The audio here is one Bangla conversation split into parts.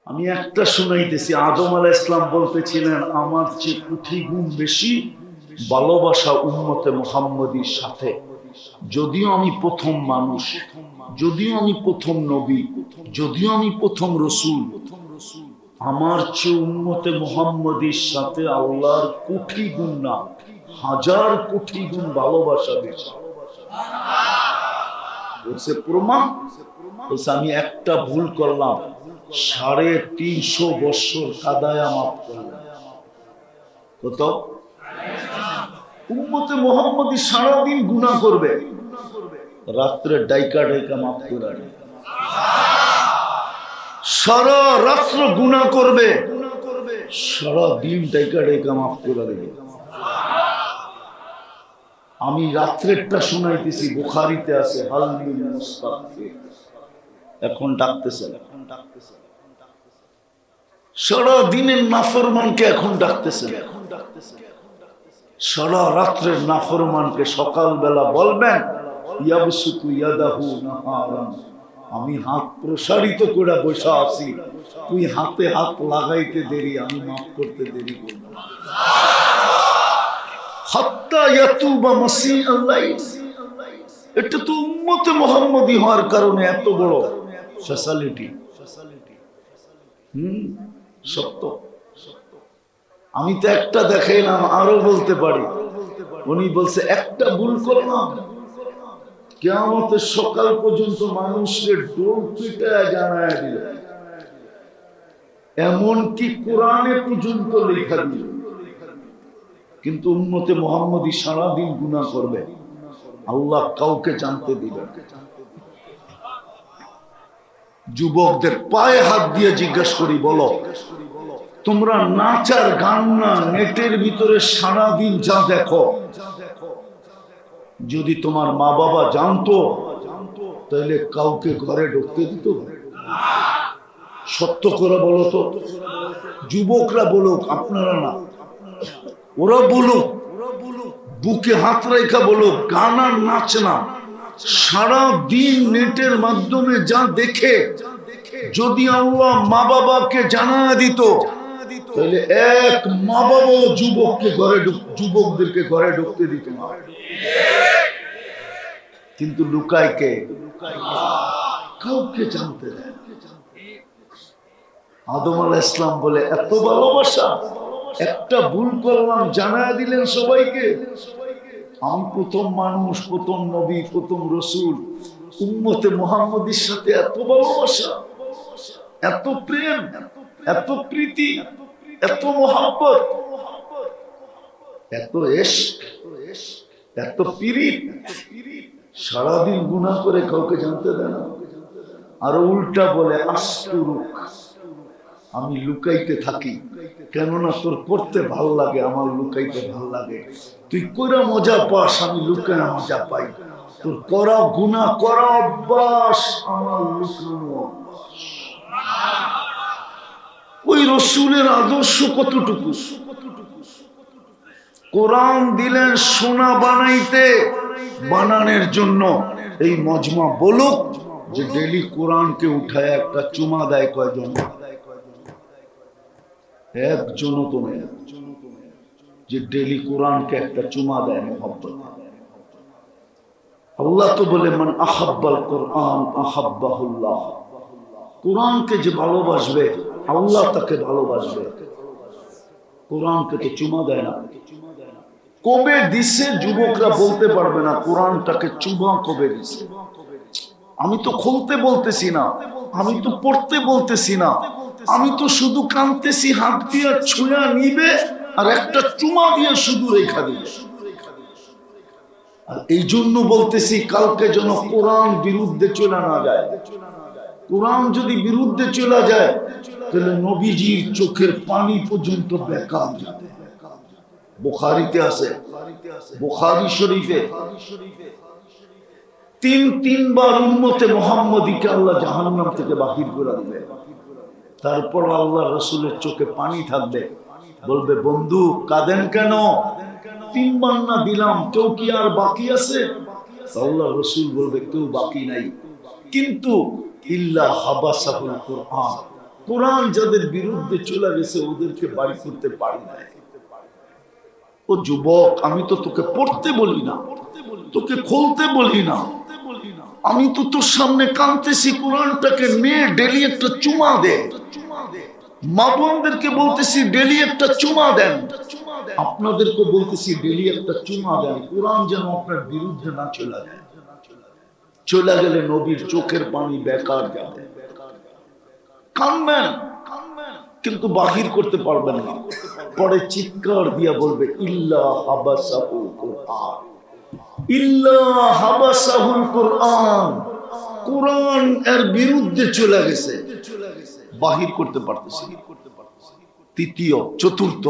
আমি একটা শুনাইতেছি, আদম আলাইহিস সালাম বলতেছিলেন আমার চেয়ে কোটি গুণ বেশি ভালোবাসা উম্মতে মুহাম্মদীর সাথে। যদিও আমি প্রথম মানুষ, যদিও আমি প্রথম নবী, যদিও আমি প্রথম রসুল, আমার চেয়ে উম্মতে মুহাম্মদীর সাথে আল্লাহর কোটি গুণ না, হাজার কোটি গুণ ভালোবাসা বেশি। বলছে প্রমাণ, বলছে আমি একটা ভুল করলাম, 350 বছর কাদায়া মাফ করলাম। কত? উম্মতে মুহাম্মদী সারাদিন গুনাহ করবে, রাত্রে ডাইকা ডাইকা মাফ করে, সারা রাত্র গুনাহ করবে, সারা দিন ডাইকা ডাইকা মাফ করে দেবে। আমি রাত্রেরটা শোনাইতেছি, বুখারীতে আছে, হালমিন মুস্তাগফির, এখন ডাকতেছে, সারা দিনের নাফরমানকে এখন ডাকতেছে, সারা রাত্রের নাফরমানকে সকালবেলা বলবেন ইয়াবসুতু ইয়াদাহু নাহারান, আমি হাত প্রসারিত করে বসে আছি, তুই হাতে হাত লাগাইতে দেরি, আমি মাফ করতে দেরি করব। হাত্তা ইয়াতুবা মাসিআল লাইল, এটা তো উম্মতে মুহাম্মদী হওয়ার কারণে এত বড় ফ্যাসিলিটি। সত্য। আমি তো একটা দেখাইলাম, আরো বলতে পারি। উনি বলছে একটা ভুল করলাম, কিয়ামতের সকাল পর্যন্ত মানুষের ডোর পিটায় জানায় দিল, এমনকি কোরআনে পর্যন্ত লেখা দিল। কিন্তু উম্মতে মুহাম্মদী সারাদিন গুনাহ করবে, আল্লাহ কাউকে জানতে দিবেন। যুবকদের পায়ে হাত দিয়ে জিজ্ঞাসা করি, বলো তোমরা নাচ আর গান না, নেটের ভিতরে সারাদিন যা দেখো, যদি তোমার মা বাবা জানতো তাহলে কাউকে ঘরে ঢুকতে দিত? সত্য করে বলো তো, যুবকরা বলুক, আপনারা না, ওরা বলুক, বুকে হাত রেখা বলুক, গান আর নাচ না, সারা দিন নেটের মাধ্যমে যা দেখে, যদি আল্লাহ মা বাবাকে জানা দিত তাহলে এক মা বাবা যুবকদেরকে ঘরে ঢুকতে দিত না। কিন্তু লুকায় কে? কাউকে জানতে দেয়। আদম আলাইহিস সালাম বলে এত ভালোবাসা, একটা ভুল করলাম জানায়া দিলেন সবাইকে। আমি প্রথম মানুষ, প্রথম নবী, প্রথম রসুল, উম্মতে মুহাম্মদীর সাথে এত ভালোবাসা, এত প্রেম, এত প্রীতি, এত মোহাব্বত, এত ইশক, এত পীড়িত, সারাদিন গুনাহ করে কাউকে জানতে দেয় না। আর উল্টা বলে আস্তুরুক, আমি লুকাইতে থাকি, কেননা তোর করতে ভাল লাগে, আমার লুকাইতে ভাল লাগে। তুই কইরা মজা পাস, আমি লুকায় মজা পাই। তোর করা গুনাহ করা অভ্যাস, আমার লুকানো অভ্যাস। ওই রসুলের আদর্শ কতটুকু? কোরআন দিলেন সোনা বানাইতে, বানানোর জন্য এই মজমা বলুক যে ডেলি কোরআনকে উঠায় একটা চুমা দেয় কয়জন? একজনও তো নেই যে ডেলি কোরআনকে একটা চুমা দেয় মোহাব্বত। আল্লাহ তো বলে মান আহাব্বাল কোরআন আহাব্বাহুল্লাহ, কোরআনকে যে ভালোবাসবে আল্লাহ তাকে ভালোবাসবে। কোরআনকে তো চুমা দেয় না। কবে দিছে যুবকরা বলতে পারবে না, কোরআনটাকে চুমা কবে দিছে। আমি তো খুলতে বলতেছি না, আমি তো পড়তে বলতেছি না, আমি তো শুধু কাঁদতেছি, হাত দিয়ে ছুঁয়া নিবে আর একটা চুমা দিয়ে শুধু রেখা দিবে। আর এই জন্য বলতেছি কালকে যেন কোরআন বিরুদ্ধে চলে না যায়। কোরআন যদি বিরুদ্ধে চলে যায় তাহলে নবীজির চোখের পানি পর্যন্ত বেকার যাবে। বুখারীতে আছে, বুখারী শরীফে তিনবার উম্মতে মুহাম্মদীকে আল্লাহ জাহান্নাম থেকে বাহির করে দিবে। তারপর আল্লাহ রাসূলের চোখে পানি থাকবে, বলবে বন্ধু কাঁদেন কেন? 3 বার না দিলাম, কেউ কি আর বাকি আছে? আল্লাহ রাসূল বলবে কেউ বাকি নাই, কিন্তু ইল্লা হাবাসাহুল কোরআন, কোরআন যাদের বিরুদ্ধে চলে গেছে ওদেরকে বাড়ি করতে পারি না। ও যুবক, আমি তো তোকে পড়তে বলি না, তোকে খুলতে বলি না, আমি তো তোর সামনে কাঁদতেছি, কোরআনটাকে নিয়ে ডেলি একটা চুমা দে। মা বোনদেরকে বলতেছি ডেলি একটা চুমা দেন, আপনাদেরকে বলতেছি ডেলি একটা চুমা দেন। কোরআন যেন আপনার বিরুদ্ধে না চলে যায়। চলে গেলে নবীর চোখের পানি বেকার যাবে। কানবেন কিন্তু বাহির করতে পারবেন না। পরে চিৎকার দিয়া বলবে ইল্লা হাবাসাহুল কুরআন, ইল্লা হাবাসাহুল কুরআন। কোরআন এর বিরুদ্ধে চলে গেছে, বাহির করতে পারতেছি। তৃতীয়, চতুর্থ,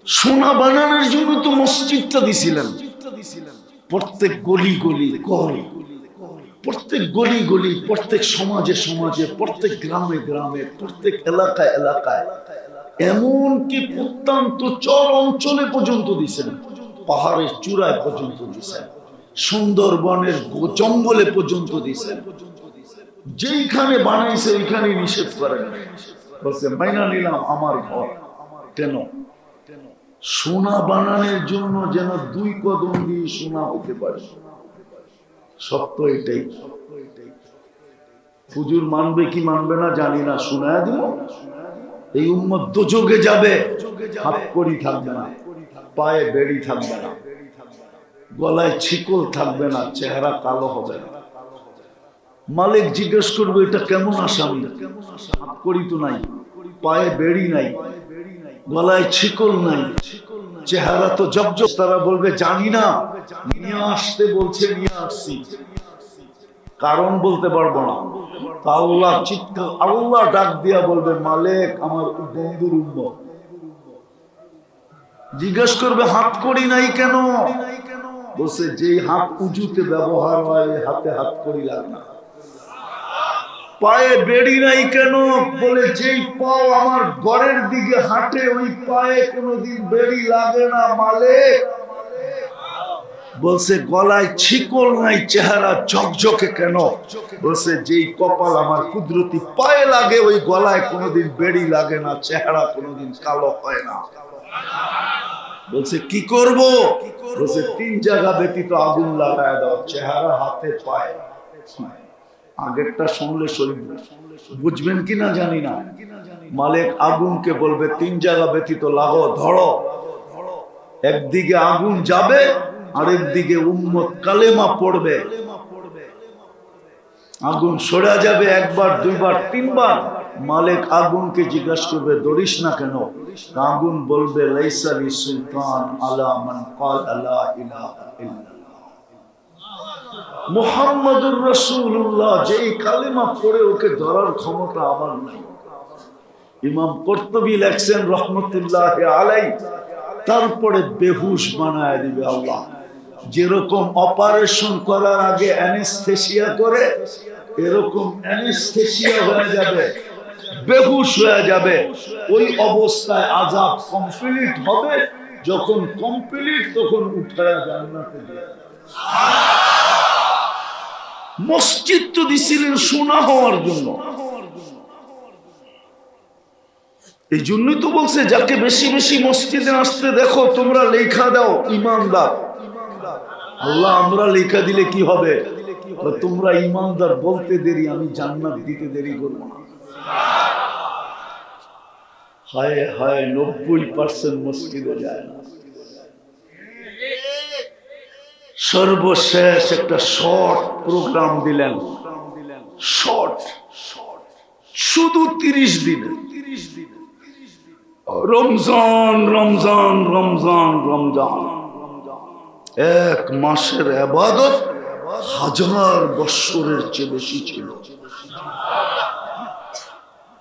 সোনা বানানোর জন্য তো মসজিদটা দিছিলেন। প্রত্যেক গলি গলি ঘর, প্রত্যেক গলি গলি, প্রত্যেক সমাজে সমাজে, প্রত্যেক গ্রামে গ্রামে, প্রত্যেক এলাকায় এলাকায়, এমনকি প্রত্যন্ত চর অঞ্চলে পর্যন্ত দিছেন, পাহাড়ের চূড়ায় পর্যন্ত দিছেন, সুন্দরবনের জঙ্গলে পর্যন্ত দিছেন। যেইখানে বানাইছে ওইখানে নিষেধ করেন, বলছে মাইনা নিলাম আমার ঘর। কেন? সোনা বানানোর জন্য যেন 2 কদম দিয়ে সোনা হতে পারে। সত্য এটাই। হুজুর মানবে কি মানবে না জানি না, শোনায় দিব। এই উম্মত দোজখে যাবে, হাত কড়ি থাকবে না, পায়ে বেড়ি থাকবে না, গলায় ছিকল থাকবে না, চেহারা কালো হবে না। মালিক জিজ্ঞেস করবে এটা কেমন আসামি? হাত কড়ি তো নাই, পায়ে বেড়ি নাই, গলায় ছিকল নাই, চেহারা তো জবজব। তারা বলবে জানি না, নিয়ে আসতে বলছে নিয়ে আসছি, কারণ বলতে পারবো না। আল্লাহ চিৎকার, আল্লাহ ডাক দিয়া বলবে মালিক আমার বন্ধুর উম্মত। জিজ্ঞেস করবে হাত করি নাই কেন? বলছে যেই হাত উজুতে ব্যবহার হয় হাতে হাত করি লাগে না। পায়ে বেড়ি নাই কেন? বলে যেই পাও আমার ঘরের দিকে হাঁটে ওই পায়ে কোনোদিন বেড়ি লাগে না মালিক। বলছে গলায় ছিকল নাই, চেহারা ঝকঝকে কেন? বলছে যেই কপাল আমার কুদরতি পায়ে লাগে ওই গলায় কোনোদিন বেড়ি লাগে না, চেহারা কোনোদিন কালো হয় না। বলছে কি করব? বলছে 3 জায়গা ব্যতীত আগুন লাগায় দাও, চেহারা, হাতে, পায়ে। আগেরটা শুনলে শরীর বুঝবেন কিনা জানি না। মালিক আগুনকে বলবে 3 জায়গা ব্যতীত লাগো, ধরো। একদিকে আগুন যাবে, আরেকদিকে উম্মত কালেমা পড়বে। আগুন সরে যাবে 1 বার 2 বার 3 বার। মালিক আগুনকে জিজ্ঞাসা করবে দরিস না কেন? আগুন বলবে লাইসা লি সুলতান আলা মান ক্বালা লা ইলাহা ইল্লাল্লাহ মুহাম্মাদুর রাসূলুল্লাহ। যেই কালেমা পড়ে ওকে ধরার ক্ষমতা আমার নাই। ইমাম কুরতুবী লেখছেন রহমাতুল্লাহি আলাইহি, তারপরে বেহুশ বানায় দিবে আল্লাহ। যেরকম অপারেশন করার আগে অ্যানেস্থেসিয়া করে, এরকম অ্যানেস্থেসিয়া হয়ে যাবে, বেহুশ হয়ে যাবে। ওই অবস্থায় আযাব কমপ্লিট হবে। যখন কমপ্লিট তখন উঠায়া জান্নাতে দিয়ে। মসজিদ তো দিছিলেন সোনা হওয়ার জন্য। এই জন্যই তো বলছে যাকে বেশি বেশি মসজিদে আসতে দেখো তোমরা লেখা দাও ইমানদার। আল্লাহ আমরা লেখা দিলে কি হবে? তোমরা ইমানদার বলতে দেরি, আমি জান্নাত দিতে দেরি করবো না। হায় হায় 90% মসজিদে যায় না। সর্বশেষ একটা শর্ট প্রোগ্রাম দিলেন, শর্ট, শুধু 30 দিন। রমজান রমজান রমজান রমজান, 1 মাসের ইবাদত 1000 বৎসরের চেয়ে বেশি ছিল।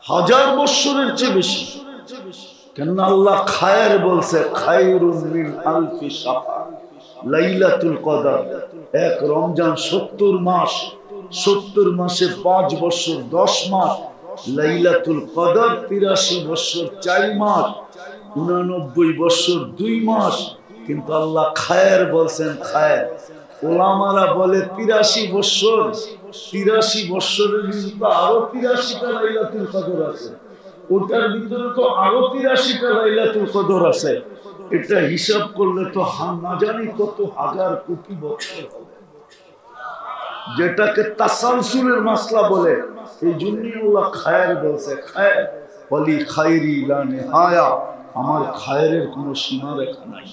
1000 বৎসরের চেয়ে বেশি। কেন আল্লাহ খায়ের বলছে, খায়রুম মিন আলফি শাহর। লাইলাতুল কদর 1 রমজান 70 মাস, 70 মাসে 5 বছর 10 মাস। লাইলাতুল কদর 83 বছর 4 মাস, 89 বছর 2 মাস। কিন্তু আল্লাহ খায়ের বলছেন খায়ের। ওলামারা বলে 83 বছর 83 বছরের কিন্তু আরো 83টা লাইলাতুল কদর আছে, ওটার ভিতরে তো আরো 83টা লাইলাতুল কদর আছে। এটা হিসাব করলে তো না জানি কত হাজার কোটি বছর হবে, যেটাকে তাসালসুলের মাসলা বলে। এই জন্যই আল্লাহ খায়ের বলছে, খায়ের বলি খায়রি লা নিহায়া, আমার খায়েরের কোনো সীমা রেখা নাই।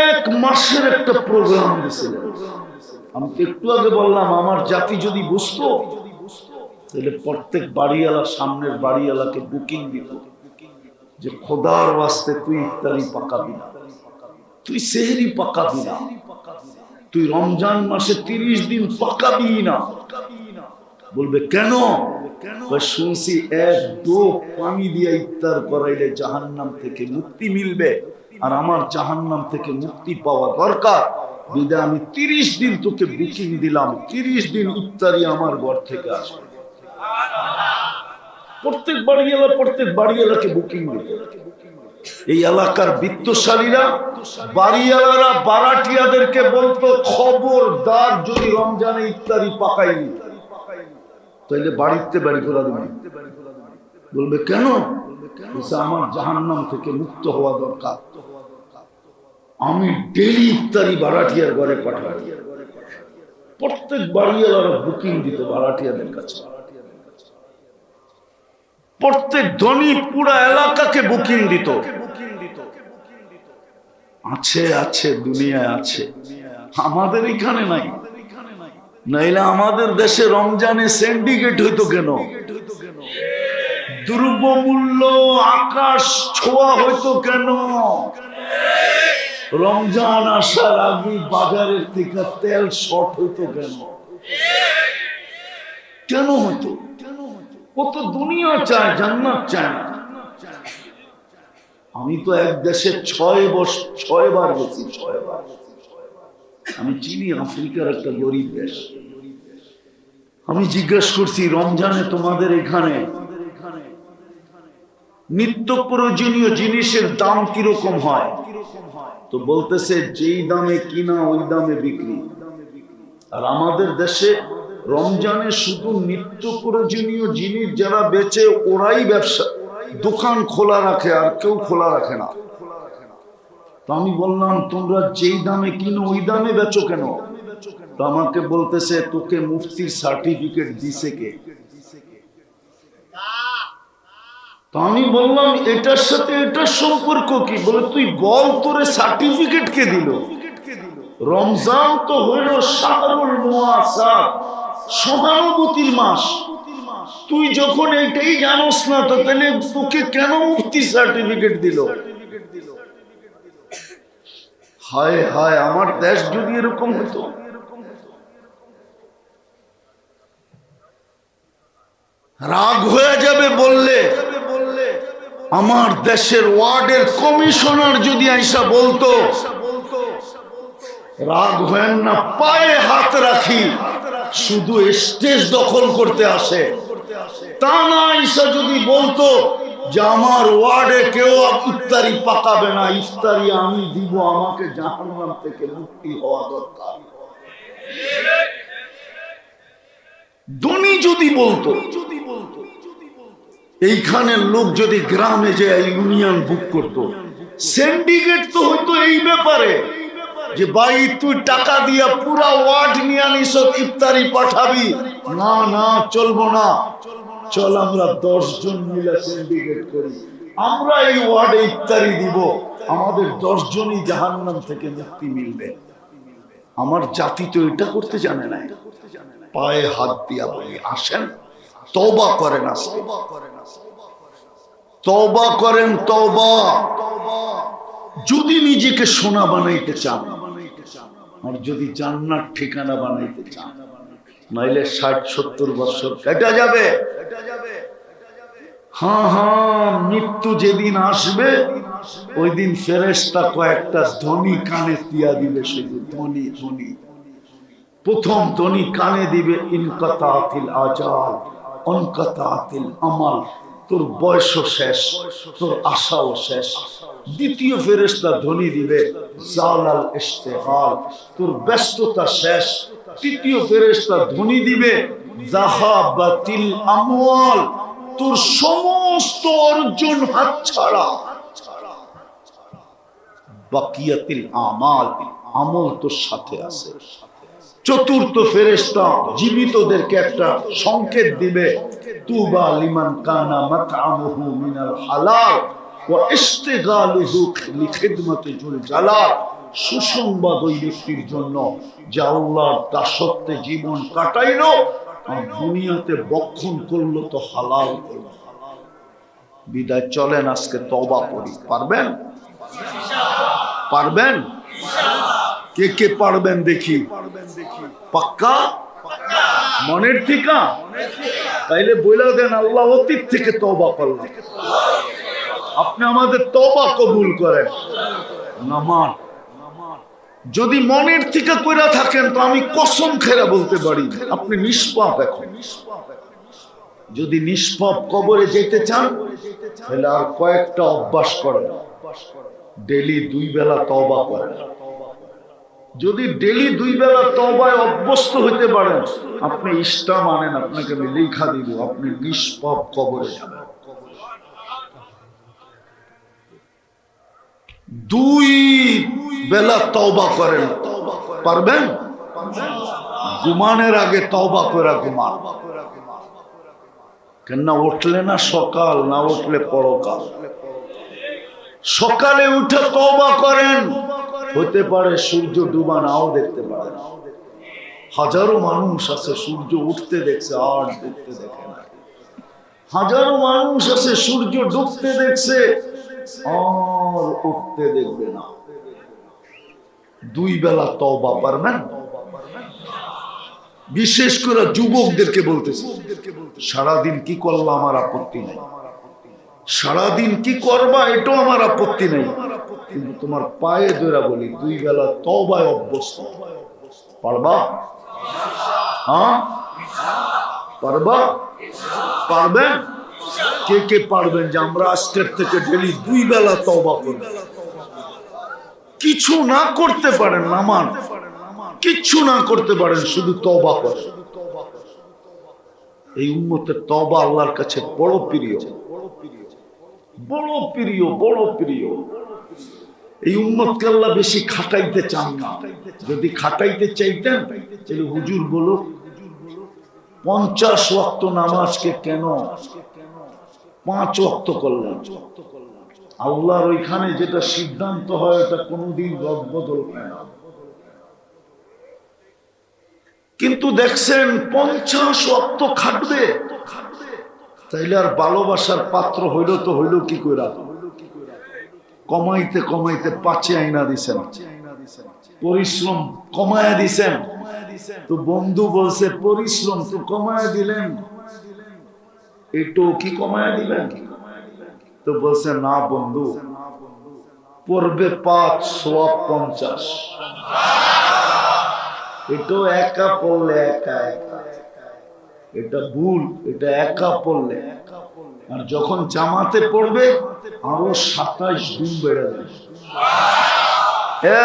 এক মাসের একটা প্রোগ্রাম দিয়েছিলেন। আমি একটু আগে বললাম আমার জাতি যদি বুঝতো তাহলে প্রত্যেক বাড়িওয়ালা সামনের বাড়িওয়ালাকে বুকিং দিত যে খোদার ওয়াস্তে তুই ইফতারি পাকাবি না, তুই সেহরি পাকাবি না, তুই রমজান মাসে 30 দিন পাকাবি না। বলবে কেন? শুনছি 1-2 পানি দিয়ে ইফতার করাইলে জাহান্নাম থেকে মুক্তি মিলবে, আর আমার জাহান্নাম থেকে মুক্তি পাওয়া দরকার, বিধায় আমি 30 দিন তোকে বুকিং দিলাম, 30 দিন ইফতারি আমার ঘর থেকে আসবে। প্রত্যেক বাড়িওয়ালাকে বুকিং দিবে। এই এলাকার বিত্তশালীরা বাড়িওয়ালারা বারাটিয়াদেরকে বলতো, খবরদার যদি রমজানে ইফতারি পাকাইনি তাহলে বাড়িতে বাড়ি ঘোরা দেবে। বলবে কেন? আমার জাহান্নাম থেকে মুক্ত হওয়া দরকার, আমি ডেলি ইফতারি বারাটিয়ার ঘরে পাঠাই। প্রত্যেক বাড়িওয়ালারা বুকিং দিত বারাটিয়াদের কাছে, প্রত্যেক ধনী পুরা এলাকাকে বুকিং দিত। আছে আছে দুনিয়ায় আছে, আমাদের এখানে নাই। নাইলে আমাদের দেশে রমজানে সিন্ডিকেট হইতো কেন? দ্রব্যমূল্য আকাশ ছোঁয়া হইতো কেন? রমজান আসার আগে বাজারের থেকে তেল শর্ট হইতো কেন? কেন হতো? ও তো দুনিয়া চায়, জান্নাত চায় না। আমি তো এক দেশে 6 বার গেছি, 6 বার। আমি চিনি আফ্রিকার একটা গরিব দেশ। আমি জিজ্ঞেস করছি রমজানে তোমাদের এখানে নিত্য প্রয়োজনীয় জিনিসের দাম কিরকম হয়? তো বলতেছে যেই দামে কিনা ওই দামে বিক্রি। আর আমাদের দেশে রমজানে শুধু নিত্য প্রয়োজনীয় জিনিস যারা বেচে ওরাই ব্যবসা দোকান খোলা রাখে, আর কেউ খোলা রাখে না। তো আমি বললাম তোমরা যেই দামে কিনো ওই দামে বেচো কেন? তো আমাকে বলতেছে তোকে মুফতির সার্টিফিকেট দিছে কে? তো আমি বললাম এটার সাথে এটার সম্পর্ক কি? বলে তুই বল তোরে সার্টিফিকেট কে দিল? রমজান তো হইল শাহরুল মুআসাত, সহানুভূতির মাস। তুই যখন এটাই জানোস না তো তাহলে তোকে কেন মুফতি সার্টিফিকেট দিল? হায় হায়, আমার দেশ যদি এরকম হতো। রাগ হয়ে যাবে বললে। আমার দেশের ওয়ার্ডের কমিশনার যদি আইসা বলতো, রাগ হয় না, পায়ে হাত রাখি, শুধু স্টেজ দখল করতে আসে, তা না আইসা যদি বলতো যে আমার ওয়ার্ডে কেউ ইফতারি পাকাবে না, ইফতারি আমি দিব, আমাকে জাহান্নাম থেকে মুক্তি হওয়া দরকার। ধনী যদি বলতো, এইখানের লোক যদি গ্রামে যে ইউনিয়ন বুক করতো, সিন্ডিকেট তো হইতো এই ব্যাপারে যে ভাই তুই টাকা দিয়া পুরা ওয়ার্ড নিয়ে আনিস, ইফতারি পাঠাবি না, না চলবো না, চল আমরা 10 জন মিলে সিন্ডিকেট করি, আমরা এই ওয়ার্ডে ইফতারি দিব, আমাদের 10 জনই জাহান্নাম থেকে মুক্তি মিলবে। আমার জাতি তো এটা করতে জানে না। পায়ে হাত দিয়া বলি আসেন তওবা করেন, আজকে তওবা করেন, তওবা। যদি নিজেকে সোনা বানাইতে চান, আর যদি জান্নাত ঠিকানা বানাইতে চান, নাইলে 60-70 বছর কেটে যাবে। হ্যাঁ হ্যাঁ, মৃত্যু যেদিন আসবে ওই দিন ফেরেশতা কয়েকটা ধ্বনি কানে দিয়া দিবে, শুধু ধ্বনি ধ্বনি। প্রথম ধ্বনি কানে দিবে ইনকাতাতিল আজাল অনকাতাতিল আমাল, তোর বয়সও শেষ, তোর আশাও শেষ। দ্বিতীয় ফেরেশতা ধ্বনি দিবে জালাল ইশতিগাল, তোর ব্যস্ততা শেষ, তৃতীয় ফেরেশতা ধ্বনি দিবে, যাহাবাতিল আমওয়াল, তোর সমস্ত অর্জন হাতছাড়া। বাকিয়াতিল আমাল, আমল তোর সাথে আছে। চতুর্থ ফেরেশতা জীবিতদেরকে একটা সংকেত দিবে, তুবা লিমান কানা মাতআমুহু মিনাল হালাল ওয়া ইশতিগালুহু লিখিদমাতি যুল জালাল। সুসংবাদ ওই ব্যক্তির জন্য যে আল্লাহর দাসত্বে জীবন কাটাইলো আর দুনিয়াতে বক্ষণ করলো তো হালাল করলো। বিদায় চলেন আজকে তওবা করি। পারবেন? পারবেন? কে কে পারবেন দেখি? পাক্কা? মনের থেকে? তাইলে বলে দেন, আল্লাহ অতীত থেকে তওবা করলাম, আপনি আমাদের তওবা কবুল করেন। নামান যদি মনের থেকে কইরা থাকেন তো আমি কসম খেরা বলতে পারি আপনি নিষ্পাপ। এখন যদি নিষ্পাপ কবরে যেতে চান তাহলে আর কয়েকটা অভ্যাস করেন। ডেলি 2 বেলা তওবা করেন। যদি ডেলি 2 বেলা তওবায় অভ্যস্ত হইতে পারেন, আপনি ইষ্টা মানেন, আপনাকে আমি লেখা দিব, আপনি নিষ্পাপ কবরে যাবেন। 2 বেলা তওবা করেন। পারবেন? ঘুমানোর আগে তওবা করে ঘুমান। কেন না উঠলে না সকাল, না উঠলে পরকাল। সকালে উঠে তওবা করেন, হতে পারে সূর্য ডুবা নাও দেখতে পারেন। হাজারো মানুষ আছে সূর্য উঠতে দেখছে আর ডুবতে দেখে না। হাজারো মানুষ আছে সূর্য ডুবতে দেখছে আর উঠতে দেখবে না। 2 বেলা তওবা পারবেন? বিশেষ করে যুবকদেরকে বলতেছি, সারাদিন কি করলা আমার আপত্তি নাই, সারাদিন কি করবা এটাও আমার আপত্তি নেই, কিন্তু তোমার পায়ে ধরে বলি 2 বেলা তওবায় অভ্যস্ত। পারবা? হ্যাঁ পারবা? পারবেন? কে কে পারবেন যে আমরা আজকের থেকে ডেলি 2 বেলা তওবা করব? কিছু না করতে পারেন, নামান কিচ্ছু না করতে পারেন, শুধু তওবা করেন। এই উম্মতের তওবা আল্লাহর কাছে বড় প্রিয়, বড় প্রিয়, বড় প্রিয়। এই উম্মতকে আল্লাহ বেশি খাটাইতে চান না। যদি খাটাইতে চাইতেন তাহলে হুজুর বলো 50 ওয়াক্ত নামাজকে কেন 5 ওয়াক্ত করলেন? আল্লাহর ওইখানে যেটা সিদ্ধান্ত হয় এটা কোনোদিন রদবদল হয় না। কিন্তু দেখছেন 50 ওয়াক্ত খাটবে, তাইলে আর ভালোবাসার পাত্র হইল তো হইল কি কইরা? কমাইতে কমাইতে 5 আইনা দিছেন, পরিশ্রম কমায়া দিছেন। তো বন্ধু বলছে পরিশ্রম তো কমায়া দিলেন, একটু কি কমায়া দিবেন? তো বলছে না বন্ধু, পড়বে 5 সওয়াব 50। এটাও একা পড়লে একা একা, এটা ভুল, এটা একা পড়লে। আর যখন জামাতে পড়বে আরো 27 গুণ বেড়ে যাবে।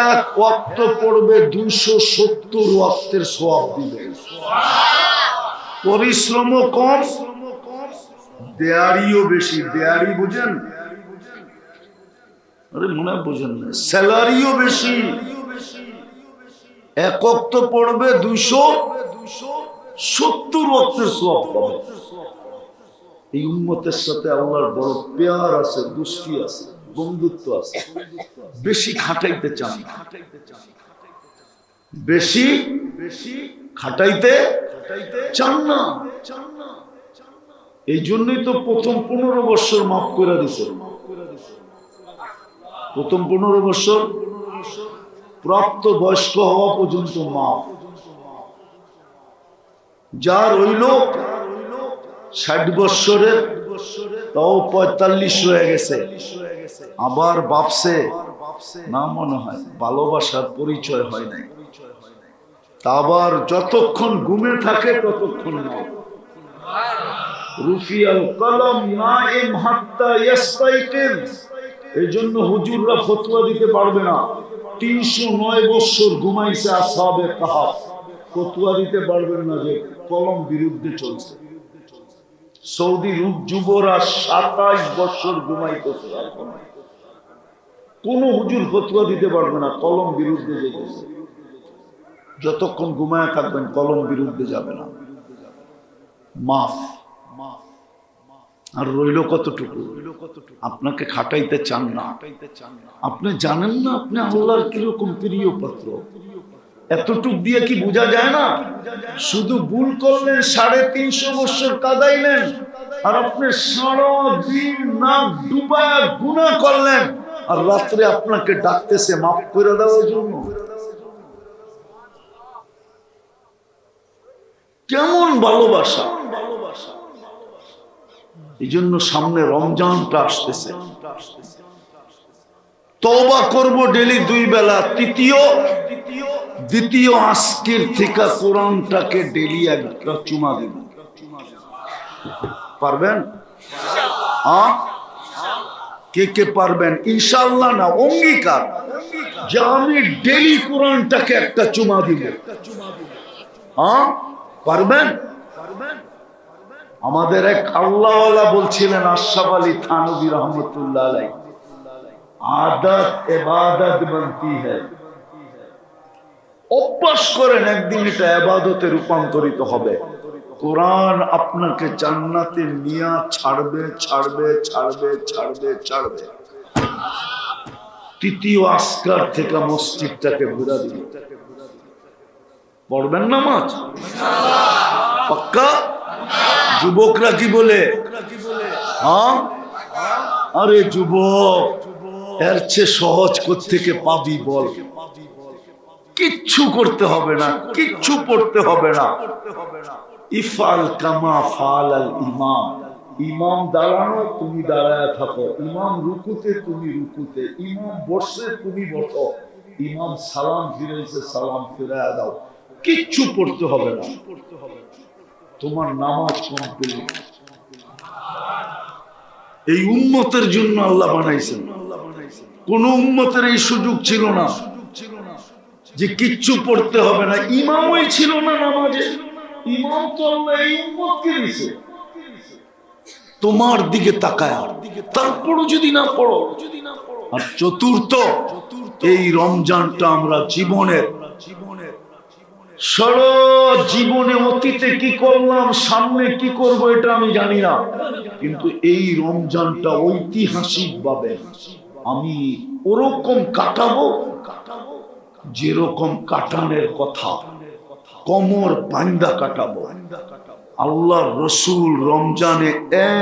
1 ওয়াক্ত পড়বে 270 ওয়াক্তের সওয়াব দিবে। পরিশ্রমও কম, দেয়ারিও বেশি। দেয়ারি বুঝেন? আরে মনে বুঝেন না, স্যালারিও বেশি। 1 ওয়াক্ত পড়বে 270 ওয়াক্তের সওয়াব পাবে। এই উম্মতের সাথে আল্লাহর বড় প্যার আছে, দুস্তি আছে, বন্ধুত্ব আছে। বেশি খাটাইতে চান না, বেশি খাটাইতে চান না। এই জন্যই তো প্রথম 15 বছর মাফ করে দিছে। প্রথম 15 বছর প্রাপ্ত বয়স্ক হওয়া পর্যন্ত মাফ। যার হইল 60 বছরের, তাও 45 হয়ে গেছে, আবার ভাবছে না মনে হয় ভালোবাসার পরিচয় হয় নাই, তা আবার যতক্ষণ ঘুমে থাকে ততক্ষণ না। রুফিয়াল কলম নাইম হাত্তা ইয়াস্তাইকিন। এই জন্য হুজুররা ফতোয়া দিতে পারবে না। 309 বছর ঘুমাইছে আসহাবে কাহাফ, ফতোয়া দিতে পারবেন না যে কলম বিরুদ্ধে চলছে। সৌদি যুবরা 27 বছর ঘুমাইতেছে, কোন হুজুর ফতোয়া দিতে পারবে না কলম বিরুদ্ধে যেতেছে। যতক্ষণ ঘুমায় থাকবেন কলম বিরুদ্ধে যাবে না। মাফ। আর রইল কতটুকু? আপনাকে খাটাইতে চান না। আপনি জানেন না আপনি আল্লাহর কিরকম প্রিয় পাত্র। এতটুক দিয়ে কি বোঝা যায় না? শুধু ভুল করলেন, 350 বছর কাদাইলেন, আর আপনি সারাদিন নাক ডুবায়া গুনাহ করলেন, আর রাত্রে আপনাকে ডাকতেছে মাফ করে দেওয়ার জন্য। কেমন ভালোবাসা! এই জন্য সামনে রমজানটা আসতেছে, তওবা করব ডেলি 2 বেলা। দ্বিতীয় আজকের থেকে কোরআনটাকে ডেলি একটা চুমা দিব। পারবেন? কে কে পারবেন? ইনশাআল্লাহ না, অঙ্গীকার যে আমি ডেলি কোরআনটাকে একটা চুমা দিব। পারবেন? আমাদের এক আল্লাহওয়ালা বলছিলেন, আশরাফ আলী থানভী রহমতুল্লাহ আলাইহি, আদত ইবাদত বনতি হ্যায়। অভ্যাস করেন, একদিন এটা ইবাদতে রূপান্তরিত হবে। কোরআন আপনাকে জান্নাতে নিয়ে ছাড়বে ছাড়বে ছাড়বে ছাড়বে ছাড়বে। তৃতীয় আসকার থেকে মসজিদটাকে ঘুরা দিবে। পড়বেন নামাজ পাক্কা? যুবকরা কি বলে? আরে যুবক, এর চেয়ে সহজ কোত্থেকে পাবি বল? কিচ্ছু করতে হবে না, কিচ্ছু পড়তে হবে না। ইফআল কামা ফাআলাল ইমাম। ইমাম দাঁড়ানো, তুমি দাঁড়ায় থাকো। ইমাম রুকুতে, তুমি রুকুতে। ইমাম বসে, তুমি বসো। ইমাম সালাম ফিরাইছে, সালাম ফিরায়া দাও। কিচ্ছু পড়তে হবে না, তোমার নামাজ কমপ্লিট। এই উম্মতের জন্য আল্লাহ বানাইছেন। কোন উম্মতের এই সুযোগ ছিল না যে কিচ্ছু পড়তে হবে না। ইমামই ছিল না নামাজে। ইমাম তো আল্লাহ এই উম্মতকে দিয়েছে তোমার দিকে তাকায়, তারপরও যদি না পড়ো। আর চতুর্থ, এই রমজানটা আমরা জীবনের সারা জীবনে, অতীতে কি করলাম, সামনে কি করব এটা আমি জানি না, কিন্তু এই রমজানটা ঐতিহাসিক ভাবে আমি ওরকম কাটাবো যেরকম কাটানের কথা। কোমর বাঁধা কাটাবো। আল্লাহর রাসূল রমজানে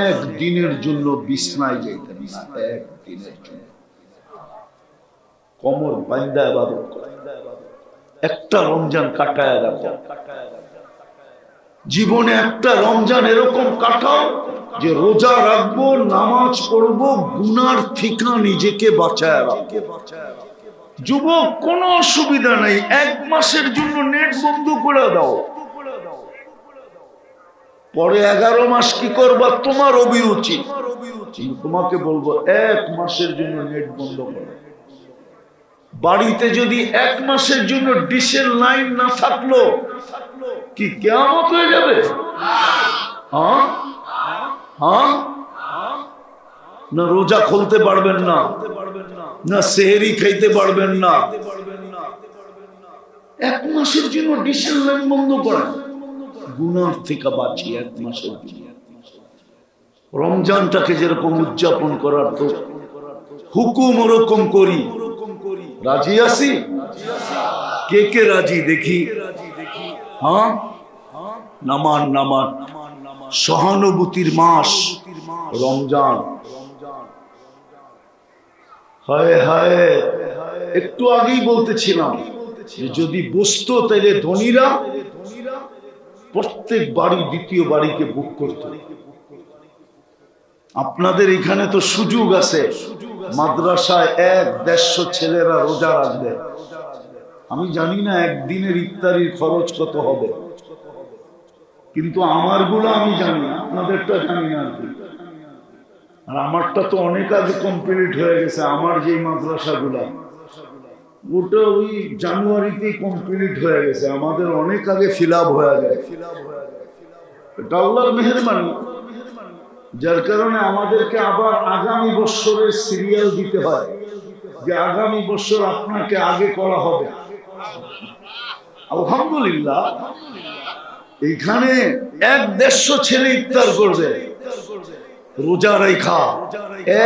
একদিনের জন্য বিছনায় যেতেন না, একদিনের জন্য কোমর বাঁধা ইবাদত করেন। একটা রমজান কাটায় রাখো জীবনে, একটা রমজান এরকম কাটাও যে রোজা রাখবো, নামাজ পড়বো, গুনার থেকে নিজেকে বাঁচায় রাখবো। যুবক, কোনো অসুবিধা নাই, 1 মাসের জন্য নেট বন্ধ করে দাও। পরে 11 মাস কি করবা তোমার অভিরুচি। তোমাকে বলবো 1 মাসের জন্য নেট বন্ধ করো। বাড়িতে যদি 1 মাসের জন্য ডিশের লাইন না থাকলো কি কিয়ামত হয়ে যাবে? না রোজা খুলতে পারবেন না, না সেহরি খাইতে পারবেন না। 1 মাসের জন্য ডিশের লাইন বন্ধ করেন, গুনাহ থেকে বাঁচি 1 মাসের জন্য। রমজানটাকে যেরকম উদযাপন করার তো হুকুম ওরকম করি। রাজি আছি? কে কে রাজি দেখি? নামান নামান। সহানুভূতির মাস রমজান। হায় হায়, একটু আগেই বলতেছিলাম যে যদি বসতো তাহলে ধনীরা প্রত্যেক বাড়ি দ্বিতীয় বাড়িকে বুক করত। আপনাদের এখানে তো সুযোগ আছে, মাদ্রাসায় 100-150 ছেলেরা রোজা রাখবে। আমি জানি না একদিনের ইফতারির খরচ কত হবে, কিন্তু আমারগুলো আমি জানি না, আপনাদেরটা জানি না। আর আমারটা তো অনেক আগে কমপ্লিট হয়ে গেছে। আমার যে মাদ্রাসাগুলা ওটা ওই জানুয়ারিতে কমপ্লিট হয়ে গেছে, আমাদের অনেক আগে ফিল আপ হয়ে গেছে। এটা আল্লাহর মেহেরবানি, যার কারণে আমাদেরকে আবার আগামী বছরের সিরিয়াল দিতে হয় যে আগামী বছর আপনাকে আগে করা হবে। আলহামদুলিল্লাহ, এইখানে 1-150 ছেলে ইফতার করবে রোজা রেখা।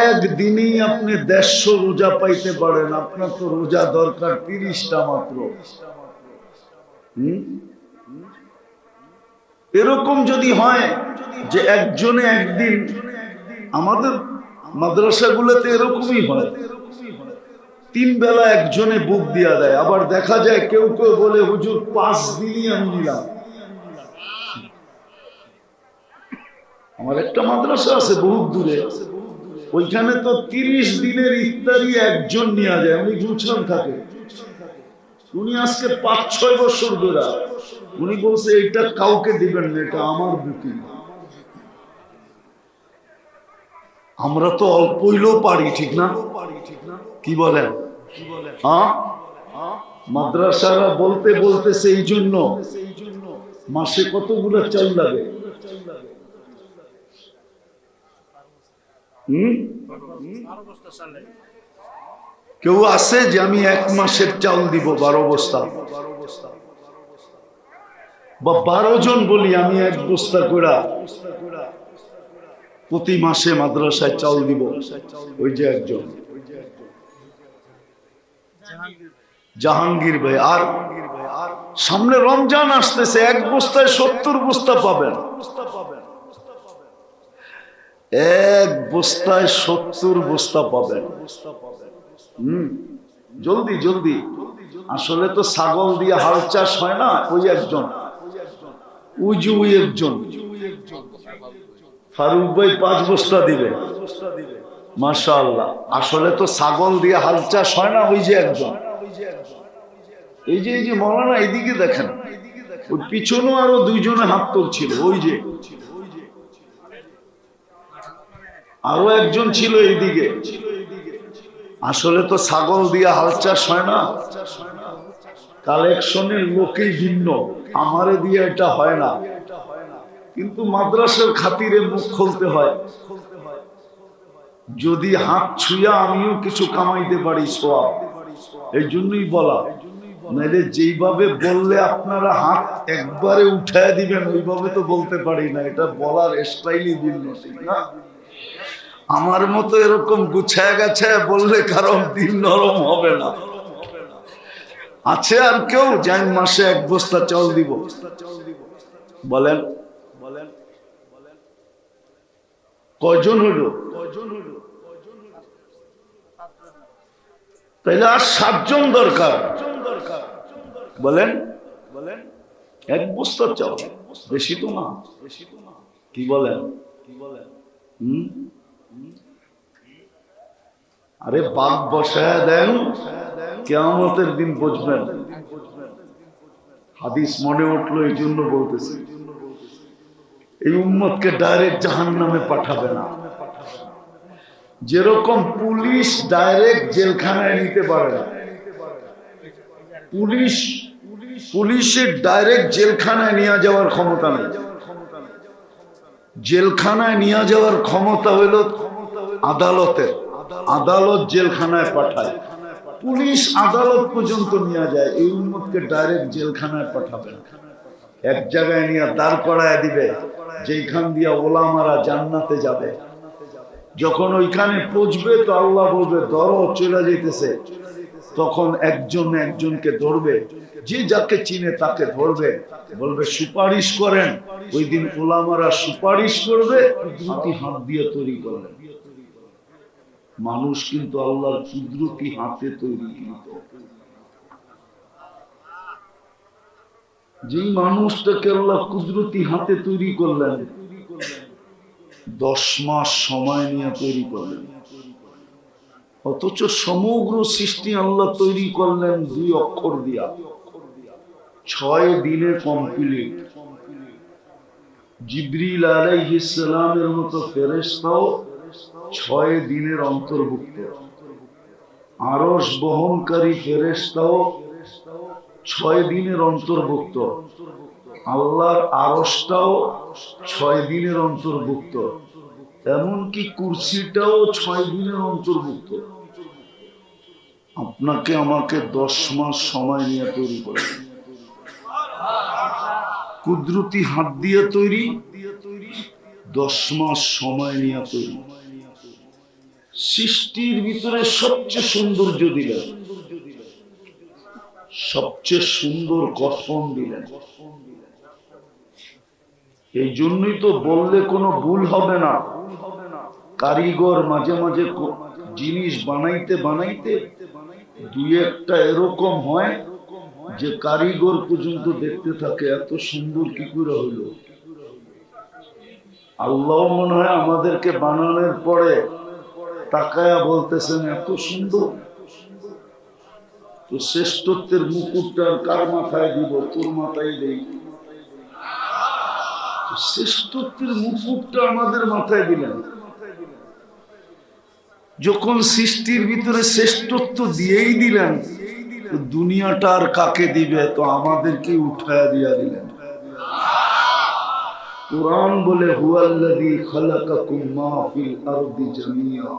একদিনই আপনি 150 রোজা পাইতে পারেন, আপনার তো রোজা দরকার 30টা মাত্র। এরকম যদি হয় যে একজনে একদিন, আমাদের মাদ্রাসাগুলোতে এরকমই হয়, 3 বেলা একজনে বুক দিয়া দেয়। আবার দেখা যায় কেউ কেউ বলে হুজুর 5 দিনই আমি নিলাম। আমার একটা মাদ্রাসা আছে বহুত দূরে, ওইখানে তো 30 দিনের ইফতারি একজন নিয়ে যায়, উনি গুছান থাকে। উনি আজকে 5-6 বছর ধরে উনি বলছে এটা কাউকে দিবেন না, এটা আমার বুকিং। আমরা তো অল্প হইলেও পারি, ঠিক না? কি বলেন? হ্যাঁ, মাদ্রাসারা বলতে বলতেছে এই জন্য মাসে কতগুলো চাল লাগে? কেউ আছে যে আমি 1 মাসের চাল দিব 12 বস্তা, বা 12 জন বলি আমি 1 বস্তা করে প্রতি মাসে মাদ্রাসায় চাল দিব। ওই যে একজন জাহাঙ্গীর ভাই। আর সামনে রমজান আসতেছে, 1 বস্তায় 70 বস্তা পাবেন। 1 বস্তায় 70 বস্তা পাবেন। জলদি জলদি। আসলে তো ছাগল দিয়ে হাল চাষ হয় না। ওই একজন, ওই একজন ফারুক ভাই 5 বস্তা দিবে, মাশাআল্লাহ। আসলে তো ছাগল দিয়ে হাল চাষ হয় না। ওই যে একজন, এই যে মৌলানা, এইদিকে দেখেন, ওই পিছনেও আরো 2 জনে হাত তুলছিল। ওই যে আরো একজন ছিল এইদিকে। আসলে তো ছাগল দিয়ে হাল চাষ হয় না, কালেকশনের লোকেই ভিন্ন। আমারে দিয়ে এটা হয় না, কিন্তু মাদ্রাসার খাতিরে মুখ খুলতে হয়। যদি হাত ছুঁয়া আমিও কিছু কামাইতে পারি সওয়াব, এই জন্যই বলা। নাইলে যেইভাবে বললে আপনারা হাত একবারে উঠায় দিবেন ওইভাবে তো বলতে পারি না। এটা বলার স্টাইলই ভিন্ন, ঠিক না? আমার মতো এরকম গুছায় গেছে বললে কারণ দিন নরম হবে না। আছে আর কেউ যাই মাসে 1 বস্তা চাল দিব? বলেন কয়জন হলো? তাইলে আর 7 জন দরকার। বলেন 1 বস্তা চাল, বেশি তো না। কি বলেন? আরে বাপ বসায় দেন, কিয়ামতের দিন বুঝবেন। হাদিস মনে উঠলো এই জন্য বলতেছি, এই উম্মতকে ডাইরেক্ট জাহান্নামে পাঠাবে না। যেরকম পুলিশ ডাইরেক্ট জেলখানায় নিতে পারে না, পুলিশের ডাইরেক্ট জেলখানায় নিয়ে যাওয়ার ক্ষমতা নেই। জেলখানায় নিয়ে যাওয়ার ক্ষমতা হইল আদালতের। আদালত জেলখানায় পাঠায়, পুলিশ আদালত পর্যন্ত নিয়ে যায়। এই উম্মতকে ডাইরেক্ট জেলখানায় পাঠাবে না, এক জায়গায় নিয়ে দাঁড় করায় দিবে, যেখান দিয়ে ওলামারা জান্নাতে যাবে। যখন ওইখানে পৌঁছবে তো আল্লাহ বলবে ধরো, চলে যেতেছে। তখন একজন একজনকে ধরবে, যে যাকে চিনে তাকে ধরবে, বলবে সুপারিশ করেন। ওই দিন ওলামারা সুপারিশ করবে, কুদরতি হাত দিয়ে তৈরি করবে। মানুষ কিন্তু আল্লাহর কুদরতি হাতে তৈরি। কিন্তু যে মানুষটাকে আল্লাহ কুদরতি হাতে তৈরি করলেন, 10 মাস সময় নিয়ে তৈরি করলেন, অথচ সমগ্র সৃষ্টি আল্লাহ তৈরি করলেন 2 অক্ষর দিয়া। 6 দিনে কমপ্লিট। জিবরিল আলাইহিস সালামের মতো ফেরেশতাও 6 দিনের অন্তর্ভুক্ত। আরশ বহনকারী ফেরেশতাও 6 দিনের অন্তর্ভুক্ত, আল্লাহর আরশটাও 6 দিনের অন্তর্ভুক্ত, এমনকি কুরসিটাও 6 দিনের অন্তর্ভুক্ত। আপনাকে আমাকে 10 মাস সময় নিয়ে তৈরি করে, কুদরতি হাত দিয়ে তৈরি, 10 মাস সময় নিয়ে তৈরি। সৃষ্টির ভিতরে সবচেয়ে সৌন্দর্য দিলেন, সবচেয়ে সুন্দর গঠন দিলেন। এই জন্যই তো বললে কোনো ভুল হবে না। কারিগর মাঝে মাঝে জিনিস বানাইতে বানাইতে দুই একটা এরকম হয় যে কারিগর পর্যন্ত দেখতে থাকে এত সুন্দর কি করে হইল। আল্লাহ মনে হয় আমাদেরকে বানানোর পরে তাকায়া বলতেছেন এত সুন্দর। তো শ্রেষ্ঠত্বের মুকুটটা কার মাথায় দিব? তোর মাথায় দেই। শ্রেষ্ঠত্বের মুকুটটা আমাদের মাথায় দিলেন। যখন সৃষ্টির ভিতরে শ্রেষ্ঠত্ব দিয়েই দিলেন, দুনিয়াটা আর কাকে দিবে? তো আমাদেরকে উঠায়া দিয়া দিলেন। কুরআন বলে হুয়াল্লাযী খালাকাকুম মা ফিল আরদি জামিয়া।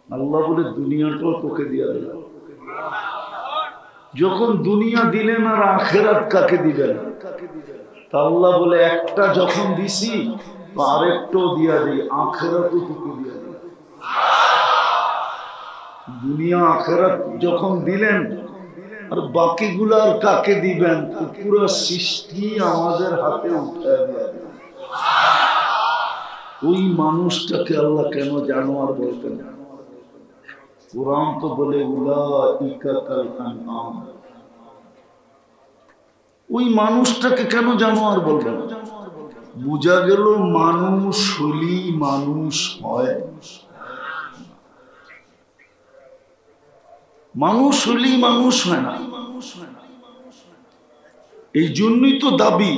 আল্লাহ বলে দুনিয়াটাও তোকে দিয়া দিলেন। যখন দুনিয়া দিলেন আর আখিরাত কাকে দিবেন? তা আল্লাহ বলে একটা যখন দিছি তো আরেকটাও দিয়া দিই, আখিরাতও তোকে দিয়া দিই। দুনিয়া আখিরাত যখন দিলেন আর বাকিগুলার কাকে দিবেন? পুরো সৃষ্টি আমাদের হাতে উঠায় দিয়া দিলেন। ওই মানুষটাকে আল্লাহ কেন জানোয়ার বলতেন? কুরআন তো বলে উলাইকা কাল আনআম। ওই মানুষটাকে কেন জানোয়ার বলবেন? বুঝা গেল মানুষ হলেই মানুষ হয়, মানুষ হলেই মানুষ হয় না। এই জন্যই তো দাবি,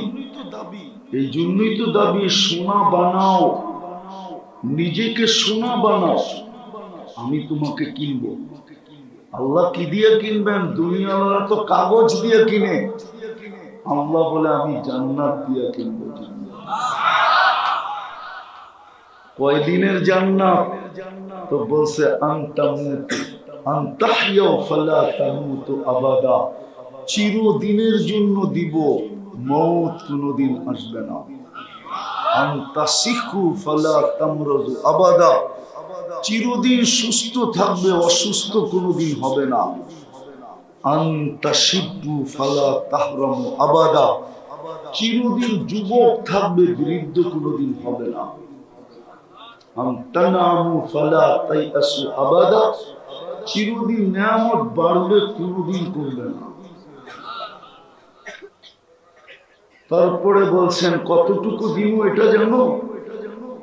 এই জন্যই তো দাবি সোনা বানাও, নিজেকে সোনা বানাও, আমি তোমাকে কিনবো। আল্লাহ কি দিয়ে কিনবেন? দুনিয়াওয়ালা তো কাগজ দিয়ে কিনে, আল্লাহ বলে আমি জান্নাত দিয়ে কিনবো। কয়দিনের জান্নাত? তো বলছে আবাদা, চিরদিনের জন্য দিব, মওত কোনদিন আসবে না। আনতাসিহু ফালা তামরাজু আবাদা, চিরদিন সুস্থ থাকবে, অসুস্থ কোনদিন হবে না। আনতাশিবু ফালা তাহরামু আবাদা, চিরদিন যুবক থাকবে, বৃদ্ধ কোনদিন হবে না। আনতানামু ফালা তাইয়াসু আবাদা, চিরদিন নিয়ামত বাড়বে, কোনদিন করবে না। তারপরে বলছেন কতটুকু দিব এটা জানো?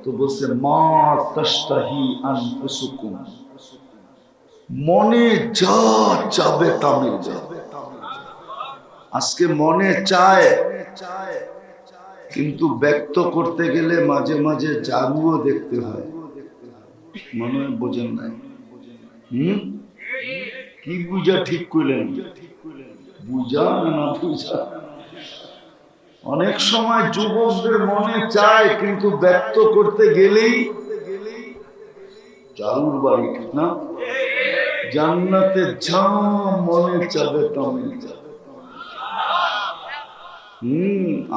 তো বলছে মা তাশতাহি আনফুসুকুম, মনে যা চাবে তা মিলবে। আজকে মনে চায়, কিন্তু ব্যক্ত করতে গেলে মাঝে মাঝে জারুও দেখতে হয়। মনে হয় বোঝেন নাই? কি বুঝা ঠিক করলেন? বুঝা না বুঝা? অনেক সময় যুবকদের মনে চায়, কিন্তু ব্যক্ত করতে গেলেই জারুর বাড়ি, ঠিক না? জান্নাতে যা মনে চাবে তা মিলবে।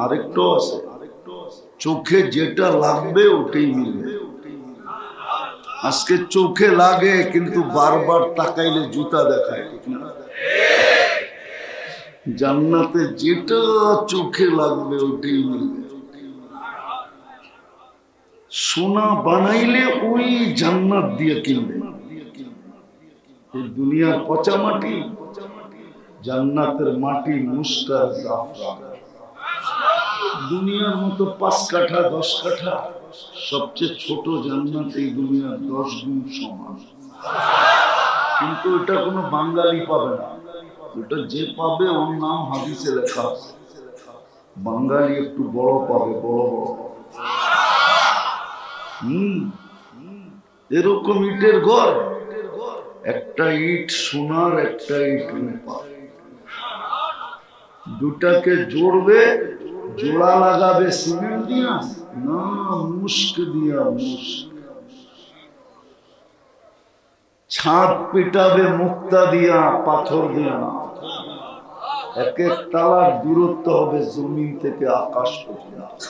আরেকটু আছে, চোখে যেটা লাগবে ওটাই মিলবে। আজকে চোখে লাগে কিন্তু বারবার তাকাইলে জুতা দেখায়, ঠিক না? জান্নাতে যেটা চোখে লাগবে ওটাই মিলবে। সোনা বানাইলে ওই জান্নাত দিয়ে কিনবে। দুনিয়ার পচা মাটি, জান্নাতের মাটি মুস্কার জাফরান। দুনিয়ার মতো 5 কাঠা 10 কাঠা, সবচেয়ে ছোট জান্নাত এই দুনিয়ার 10 গুণ সমান। কিন্তু এটা কোনো বাঙালি পাবে না, ওটা যে পাবে ওর নাম হাদিসে লেখা আছে। বাঙালি একটু বড় পাবে, বড় বড়। এরকম ইটের ঘর, একটা ইট সোনার, একটা ইট রূপার। দুটাকে জোড়বে, জোড়া লাগাবে সিমেন্ট দিয়া না মুস্ক দিয়া, মুস্ক। ছাদ পিটাবে মুক্তা দিয়া, পাথর দিয়া না। এক এক তালার দূরত্ব হবে জমিন থেকে আকাশ পর্যন্ত।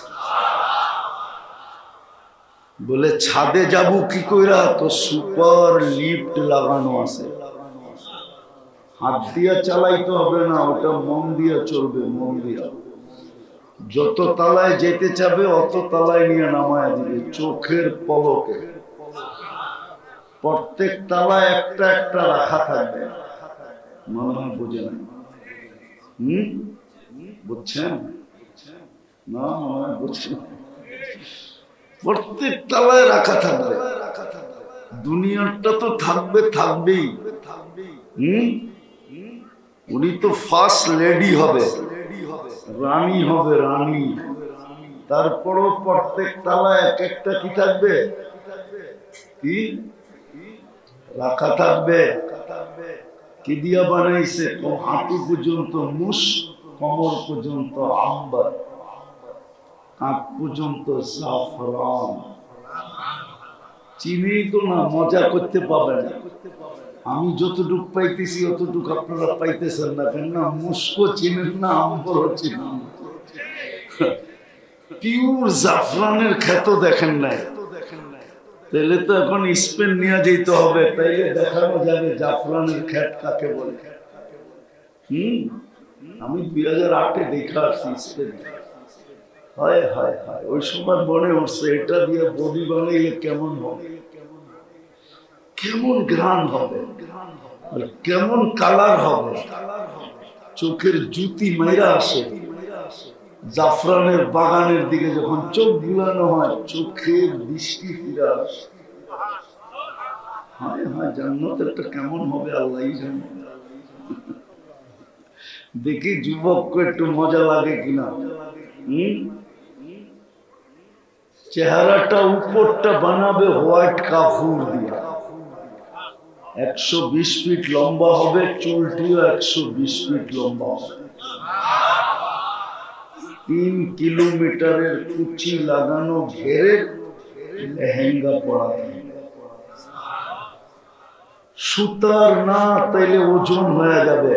বলে ছাদে যাবো কি কইরা? তো সুপার লিফট লাগানো আছে, হাত দিয়া চালাইতে হবে না, ওটা মন দিয়া চলবে, মন দিয়া। যত তালায় যেতে চাবে অত তালায় নিয়ে নামায় দিবে চোখের পলকে। প্রত্যেক তালায় একটা একটা রাখা থাকবে। মনে হয় বুঝে না? বুঝছেন না? মনে হয় বুঝছেন। প্রত্যেক তালায় রাখা থাকবে। দুনিয়াটা তো থাকবে, থাকবেই। উনি তো ফার্স্ট লেডি হবে, রানী হবে, রানী। তারপরও প্রত্যেক তালায় এক একটা কি থাকবে? কি রাখা থাকবে? কি দিয়া বানাইছে? হাঁটু পর্যন্ত মুস, কোমর পর্যন্ত আম্বার, কাঁধ পর্যন্ত জাফরান। চিনি তো না, মজা করতে পাবে না। আমি যতটুক পাইতেছি অতটুক আপনারা পাইতেছেন না। কেন না? মুস্কো চিনেন না, আম্বরও চিনেন না। পিওর জাফরানের খ্যাত দেখেন নাই? তাহলে তো এখন স্পেন নিয়ে যেতে হবে, তাইলে দেখানো যাবে জাফরানের খ্যাত কাকে বলে। আমি 2008-এ দেখা আসছি স্পেন। হায় হায় হায়, ওই সময় মনে উঠছে এটা দিয়ে বডি বানাইলে কেমন হবে, কেমন ঘ্রাণ হবে, আর কেমন কালার হবে। চোখের জুতি মাইরা আসে। জাফরানের বাগানের দিকে যখন চোখ বুলানো হয়, চোখের দৃষ্টি ফিরে আসে। হায় হায়, জান্নাতেরটা কেমন হবে আল্লাহই জানে। দেখি যুবককে একটু মজা লাগে কিনা। চেহারাটা উপরটা বানাবে হোয়াইট কাফুর দিয়া, 120 ফিট লম্বা হবে, চুলটিও 120 ফিট লম্বা হবে। 3 কিলোমিটারের কুচি লাগানো ঘেরে লেহেঙ্গা পরা। সুতার না, তাইলে ওজন হয়ে যাবে।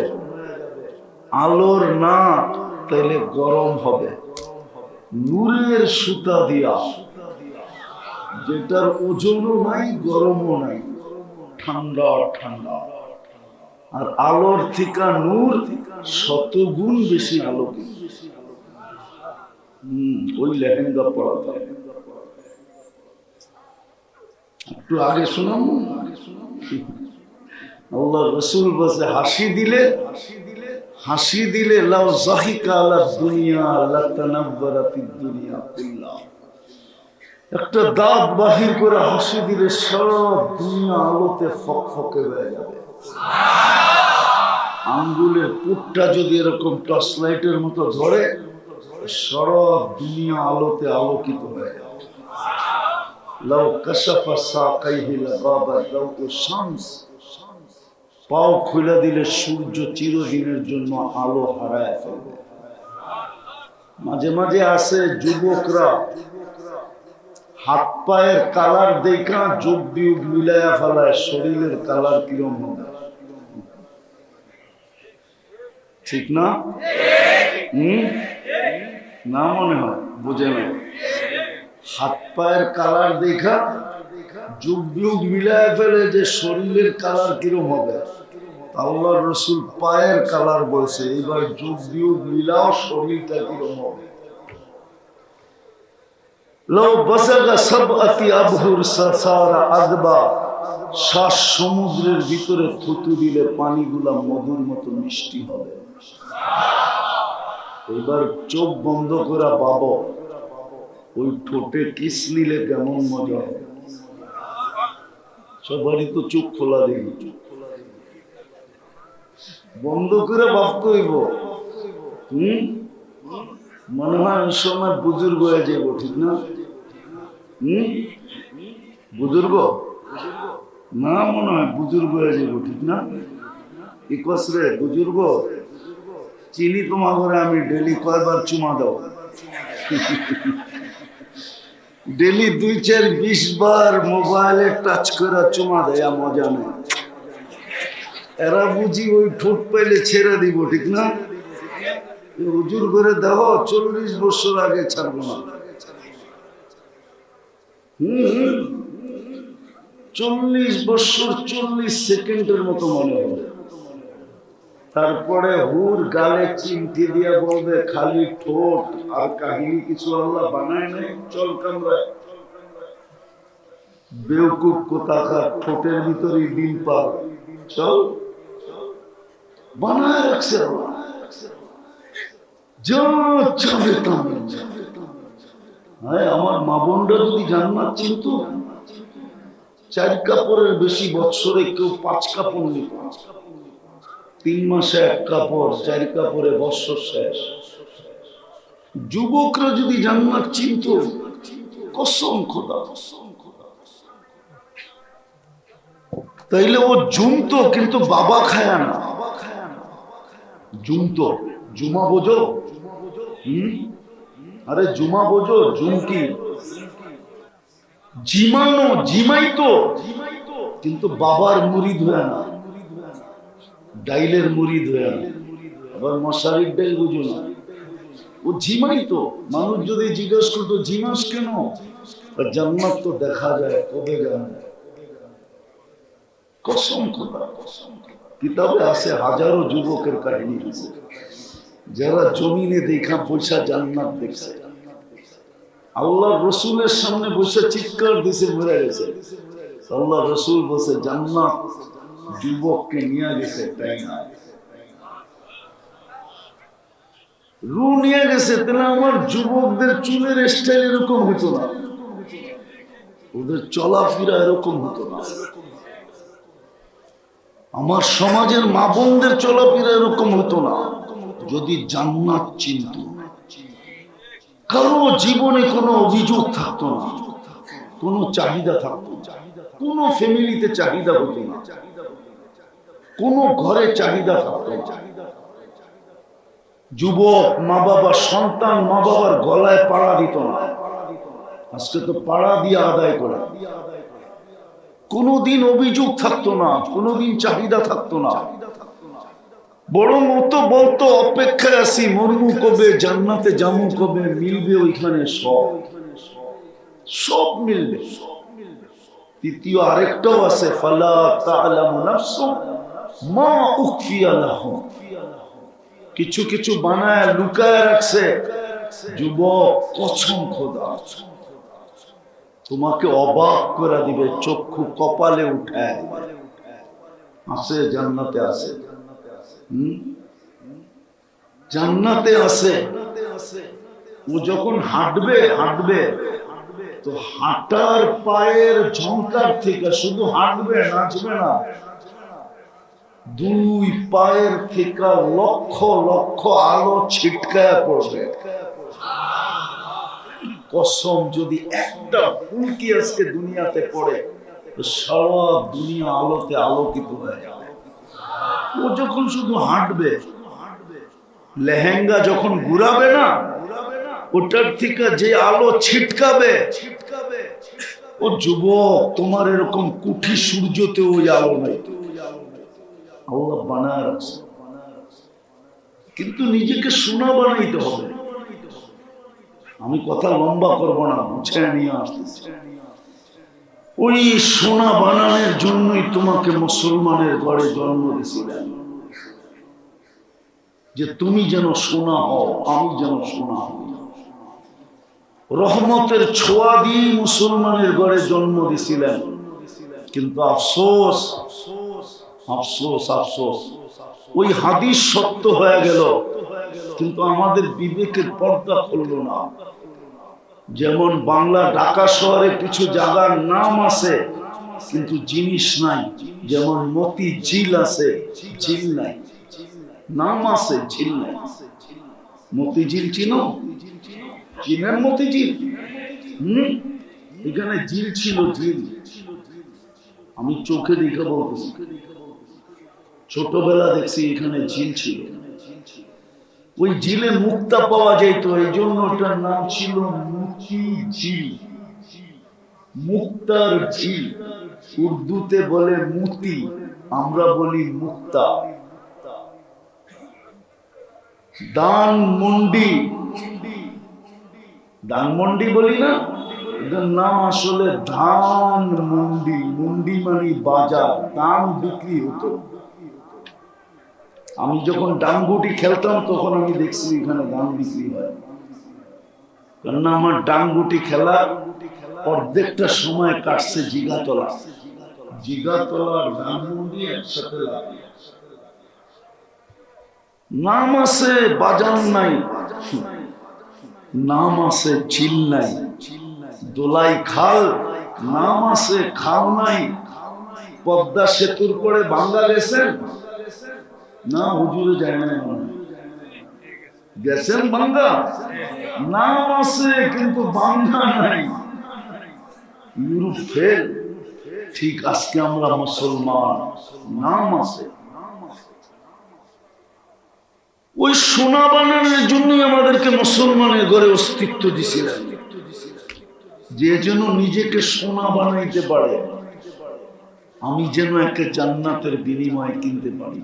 আলোর না, তাইলে গরম হবে। নূরের সুতা দিয়া, যেটার ওজনও নাই, গরমও নাই, ঠান্ডা ঠান্ডা। আর আলোর থেকে নূর শতগুণ বেশি আলোকিত। ওই লেহেঙ্গা পরা। একটু আগে শোনাম। আল্লাহ রসুল বসে হাসি দিলে, হাসি দিলে লাউ যাহিকা আলা দুনিয়া লাতানাব্বারাতিদ দুনিয়া কুল্লাহ। একটা দাঁত বাহির করে হাসি দিলে সব দুনিয়া আলোতে ফকফকে হয়ে যাবে। আঙ্গুলের পুটটা যদি এরকম টর্চ লাইটের মতো ধরে, সব দুনিয়া আলোতে আলোকিত হয়ে যাবে। লাউ কাশাফা সাকাইহি লাগাবা দাউউ শামস। পাও খুলে দিলে সূর্য চিরদিনের জন্য আলো হারায় ফেলবে। মাঝে মাঝে আসে যুবকরা হাত পায়ের কালার দেখা যোগ বিয়োগ মিলায়া ফেলায়, শরীরের কালার কিরম হবে, ঠিক না? না মনে হয় বুঝে না। হাত পায়ের কালার দেখা যোগ বিয়োগ মিলায়া ফেলে যে শরীরের কালার কিরম হবে। আল্লাহর রাসূল পায়ের কালার বলছে, এবার যোগ বিয়োগ মিলাও শরীরটা কিরম হবে। শ্বাস সমুদ্রের ভিতরে থুতু দিলে পানিগুলা মধুর মতো মিষ্টি হবে। এবার চোখ বন্ধ করে পাবো ওই ঠোঁটে কিস নিলে কেমন মজা হবে। সবারই তো চোখ খোলা দেখি, বন্ধ করে ভাবতে হইব। মনে হয় ওই সময় বুজুর্গ হয়ে যাবো, ঠিক না? বুজুর্গ না মনে হয় বুজুর্গ হয়ে যাবো, ঠিক না? ইকসরে বুজুর্গ চিনি তোমার ঘরে আমি ডেলি কয়বার চুমা দাও? ডেলি 2-4-20 বার মোবাইলে টাচ করে চুমা দেয়া মজা নেই। এরা বুঝি ওই ঠোঁট পাইলে ছেড়ে দিব, ঠিক না? হুজুর করে দেখো 40 বছর আগে ছাড়বো না। 40 বছর 40 সেকেন্ডের মতো মনে হবে। তারপরে হুর গালে চিমটি দিয়া বলবে খালি ঠোঁট, আর কাহিনী কিছু আল্লাহ বানায় নাই। চল কামরায় বেউকুব কোথাকার, ঠোঁটের ভিতরে ডিম পাল। চল বানায় রাখছে আল্লাহ। আমার মা বোনরা যদি জান্নাত চিনতো, 4 কাপড়ের বেশি বৎসরে কেউ 5 কাপড় নিত। 3 মাসে 1 কাপড়, 4 কাপড়ে বৎসর শেষ। যুবকরা যদি জান্নাত চিনতো, কসম খোদা, তাইলে ও জুমতো, কিন্তু বাবা খায় না। জুমতো, জুমা বোঝো? আরে জুমা বোঝো? জুম কি? জিমানো, জিমাইতো, কিন্তু বাবার মুরিদ হয় না, ডাইলের মুরিদ হয় না। আবার মশারির ডাইল বুঝো না, ও জিমাইতো। মানুষ যদি জিজ্ঞেস করতো জিমাস কেন, জান্নাত তো দেখা যায়, কবে জানে? কসম খোদা, কিতাবে আছে হাজারো যুবকের কাহিনী আছে যারা জমিনে দেখা পয়সা জান্নাত দেখছে। আল্লাহ রসুলের সামনে বসে চিৎকার দিছে, মরে গেছে। আল্লাহ রসুল বসে জান্নাত যুবককে নিয়ে গেছে, তাই না? রু নিয়ে গেছে। তাহলে আমার যুবকদের চুলের স্টাইল এরকম হতো না, ওদের চলাফেরা এরকম হতো না। আমার সমাজের মা বোনদের চলাফেরা এরকম হতো না যদি জান্নাত চিনত। কারো জীবনে কোনো অভিযোগ থাকতো না, কোনো চাহিদা থাকতো না, কোনো ফ্যামিলিতে চাহিদা হতো না, কোনো ঘরে চাহিদা থাকতো না। যুবক মা বাবা, সন্তান মা বাবার গলায় পাড়া দিত না। আজকে তো পাড়া দিয়ে আদায় করে। কোনোদিন অভিযোগ থাকতো না, কোনোদিন চাহিদা থাকতো না। বরং ও তো বলতো অপেক্ষায় আছি, মরমু কবে, জান্নাতে জামু কবে, মিলবে ওইখানে সব, সব মিলবে। তৃতীয় আরেকটাও আছে, ফালা তা'লামু নাফসুম মা উখফিয়া লাহুম। কিছু কিছু বানায় লুকায় রাখছে। যুবক, কসম খোদা, তোমাকে অবাক করে দিবে, চক্ষু কপালে উঠায় আছে। জান্নাতে আছে, জান্নাতে আছে। ও যখন হাঁটবে হাঁটবে তো হাঁটার পায়ের ঝংকার থেকে শুধু হাঁটবে, নাচবে না, 2 পায়ের থেকে লক্ষ লক্ষ আলো ছিটকায় পড়বে। কসম, যদি একটা ফুলকি আজকে দুনিয়াতে পড়ে তো সারা দুনিয়া আলোতে আলোকিত হয়ে যাবে। ও যখন শুধু হাঁটবে, লেহেঙ্গা যখন ঘুরাবে না, ওটার থেকে যে আলো ছিটকাবে, ও যুবক, তোমার এরকম কুঠি সূর্যতে ওই আলো নাই। আল্লাহ বানায় রাখছে, কিন্তু নিজেকে সোনা বানাইতে হবে। আমি কথা লম্বা করব না, মুছে নিয়ে আসতেছি। ওই সোনা বানানোর জন্যই তোমাকে মুসলমানের ঘরে জন্ম দিয়েছিলেন, যে তুমি যেন সোনা হও, আমি যেন সোনা হই। রহমতের ছোঁয়া দিয়ে মুসলমানের ঘরে জন্ম দিয়েছিলেন। কিন্তু আফসোস, আফসোস, আফসোস, ওই হাদিস সত্য হয়ে গেল, কিন্তু আমাদের বিবেকের পর্দা খুলল না। যেমন বাংলা ঢাকা শহরে কিছু জায়গার নাম আছে কিন্তু জিনিস নাই। যেমন মতি ঝিল আছে, ঝিল নাই। নাম আছে, ঝিল নাই। মতিঝিল চিনো? চিনেন মতিঝিল? এখানে ঝিল ছিল, ঝিল। আমি চোখে দেখে বলতেছি, ছোটবেলা দেখছি এখানে ঝিল ছিল, ওই ঝিলে মুক্তা পাওয়া যেত, এই জন্য ওটার নাম ছিল মুক্তি ঝিল, মুক্তার ঝিল। উর্দুতে বলে মুতি, আমরা বলি মুক্তা। ধানমন্ডি, ধানমন্ডি বলি না, এটার নাম আসলে ধানমন্ডি। মন্ডি মানে বাজার, ধান বিক্রি হতো। আমি যখন ডাংগুটি খেলতাম তখন আমি দেখছি এখানে ধান বিক্রি হয়, কেননা আমার ডাংগুটি খেলা অর্ধেকটা সময় কাটছে জিগাতলা। জিগাতলা আর ধানমন্ডি একসাথে লাগে, নাম আছে বাজার নাই, নাম আছে ঝিল নাই। দোলাই খাল, নাম আছে খাল নাই। পদ্মা সেতুর পরে বাংলা গেছেন না? হুজুরে যায় না, গেছেন বাংলা, নাম আছে কিন্তু বাংলা নাই। ইউরোপ ফেল, ঠিক আজকে আমরা মুসলমান, নাম আছে। ওই সোনা বানানোর জন্যই আমাদেরকে মুসলমানের ঘরে অস্তিত্ব দিছিলেন, যে যেন নিজেকে সোনা বানাইতে পারে, আমি যেন একে জান্নাতের বিনিময়ে কিনতে পারি।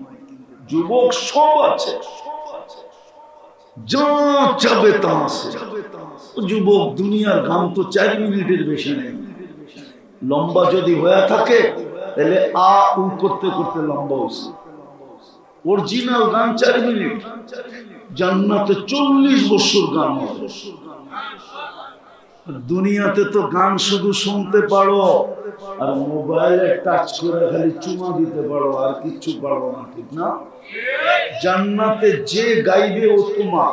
যুবক সব আছে, যা চাবে তা আছে। যুবক, দুনিয়ার গান তো 4 মিনিটের বেশি নেই। লম্বা যদি হয়ে থাকে তাহলে আ উ করতে করতে লম্বা হয়েছে। অরিজিনাল গান 4 মিনিট, জান্নাতে 40 বছর গান হবে। দুনিয়াতে তো গান শুধু শুনতে পারো আর মোবাইলে টাচ করে খালি চুমা দিতে পারো, আর কিচ্ছু পারো না, ঠিক না? জান্নাতে যে গাইবে ও তোমার,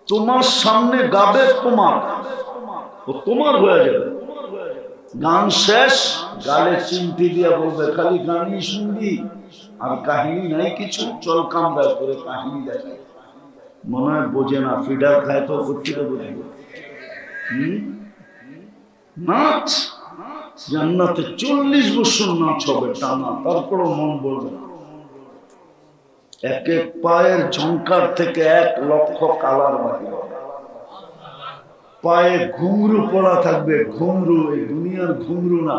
তোমার সামনে গাবে তোমার, ও তোমার হয়ে যাবে। গান শেষ, গালে চিমটি দিয়া বলবে খালি গানই শুনবি আর কাহিনী নাই কিছু, চল কামড়া করে কাহিনী দেখায়। মনে হয় বোঝে না, ফিডার খায় তো করতে বুঝবো। নাচ, জান্নাতে 40 বছর নাচ হবে টানা, তারপরও মন বলবে। এক এক পায়ের ঝংকার থেকে 1 লক্ষ কালার বাড়ি, পায়ে ঘুংরু পড়া থাকবে। ঘুংরু, এই দুনিয়ার ঘুংরু না,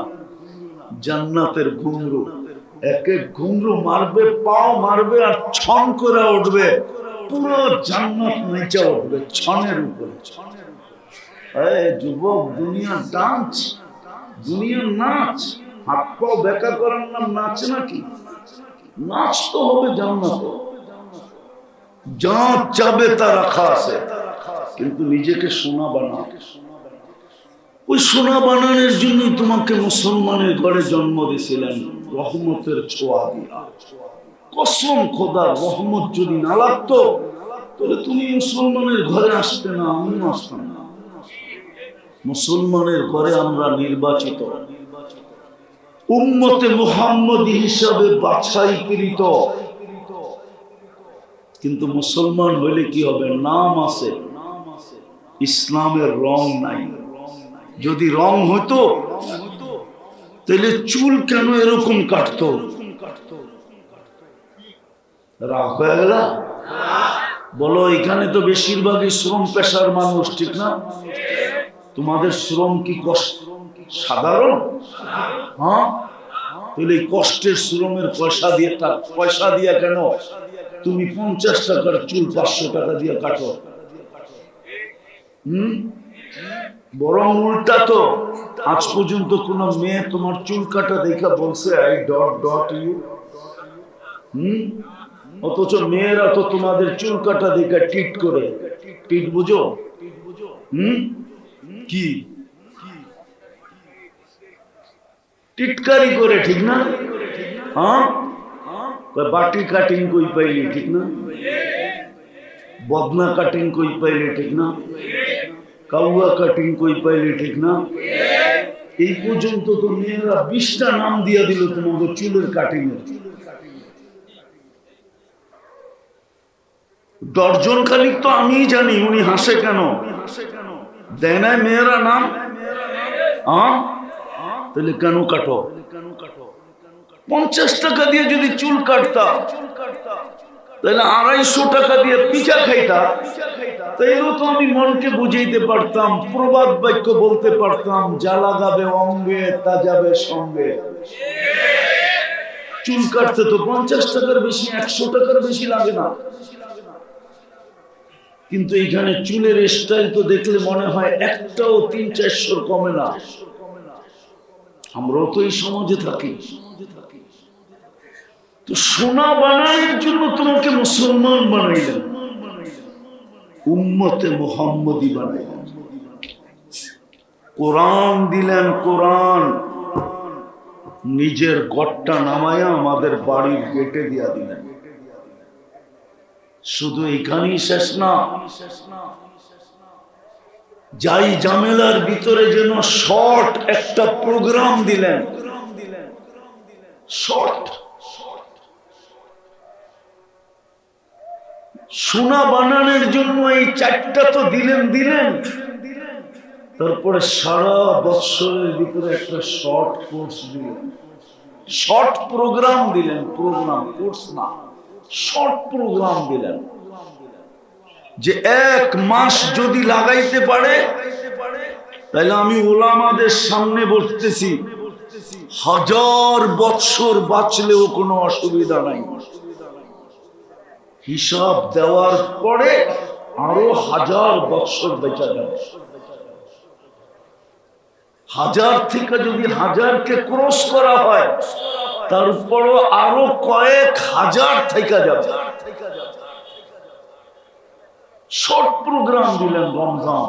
জান্নাতের ঘুংরু। এক এক ঘুংরু মারবে, পাও মারবে আর ছন করে উঠবে, পুরো জান্নাত নেচে উঠবে ছনের উপরে। যুবক, দুনিয়ার ডান্স, দুনিয়ার নাচ, হাত পাও বেকার করার নাম নাচ নাকি? নাচ তো হবে জান্নাতে, যা চাবে তা রাখা আছে, কিন্তু নিজেকে সোনা বানাও। ওই সোনা বানানোর জন্য তোমাকে মুসলমানের ঘরে জন্ম দিয়েছিলেন, রহমতের ছোঁয়া দিয়া। কসম খোদার, রহমত যদি না লাগতো তাহলে তুমি মুসলমানের ঘরে আসতে না, আমিও আসতাম না। মুসলমানের ঘরে আমরা নির্বাচিত, উম্মতে মুহাম্মদী হিসাবে বাছাইকৃত। কিন্তু মুসলমান হইলে কি হবে? নাম আছে, ইসলামের রং নাই। যদি রং হতো তাহলে চুল কেন এরকম কাটতো? রাগ হয়ে গেল? বলো, এখানে তো বেশিরভাগই শ্রম পেশার মানুষ, ঠিক না? তোমাদের শ্রম কি কষ্ট সাধারণ? হ্যাঁ, তাহলে এই কষ্টের শ্রমের পয়সা দিয়ে কেন তুমি 50 টাকার চুল 500 টাকা দিয়ে কাটো? বরং উল্টা তো, আজ পর্যন্ত কোন মেয়ে তোমার চুল কাটা দেখা বলছে আই ডট ডট ইউ? অথচ মেয়েরা তো তোমাদের চুল কাটা দেখা টিট করে। টিট বুঝো? কি টিটকারি করে, ঠিক না? হ্যাঁ, বাটি কাটিং কই পাইলি, ঠিক না? বদনা কাটিং কই পাইলি, ঠিক না? কাউয়া কাটিং কই পাইলি, ঠিক না? এই পর্যন্ত তো মেয়েরা 20টা নাম দিয়া দিল তোমাদের চুলের কাটিং এর। দর্জন খালিক তো আমি জানি, উনি হাসে কেন? দেয় না মেয়েরা নাম? তাহলে কেন কাটো? 50 টাকা দিয়ে যদি চুল কাটতা, তাহলে 250 টাকা দিয়ে পিঠা খাইতা, তাইলেও তো আমি মনকে বুঝাইতে পারতাম, প্রবাদ বাক্য বলতে পারতাম, যা লাগাবে অঙ্গে তা যাবে সঙ্গে। চুল কাটতে তো 50 টাকার বেশি, 100 টাকার বেশি লাগে না। কিন্তু এখানে চুলের স্টাইল তো দেখলে মনে হয় একটাও 300-400 কমে না। আমরাও তো এই সমাজে থাকি। তো সোনা বানানোর জন্য তোমাকে মুসলমান বানাইলেন, উম্মতে মুহাম্মদী বানাইলেন, কোরআন দিলেন। কোরআন নিজের গড়টা নামায়া আমাদের বাড়ির গেটে দিয়া দিলেন। শুধু এখানেই শেষ না, যাই ঝামেলার ভিতরে যেন শর্ট একটা প্রোগ্রাম দিলেন। শর্ট সোনা বানানোর জন্য এই 4টা তো দিলেন, তারপরে সারা বছরের ভিতরে একটা শর্ট কোর্স দিলেন, শর্ট প্রোগ্রাম দিলেন। প্রোগ্রাম, কোর্স না, শর্ট প্রোগ্রাম দিলেন, যে 1 মাস যদি লাগাইতে পারে, তাহলে আমি ওলামাদের সামনে বলতেছি 1000 বছর বাঁচলেও কোনো অসুবিধা নাই। হিসাব দেওয়ার পরে আরো 1000 বছর বেঁচে যাবে। 1000 থেকে যদি 1000-কে ক্রস করা হয়, তারপরও আরো কয়েক হাজার থেকে যাবে। শর্ট প্রোগ্রাম দিলেন রমজান।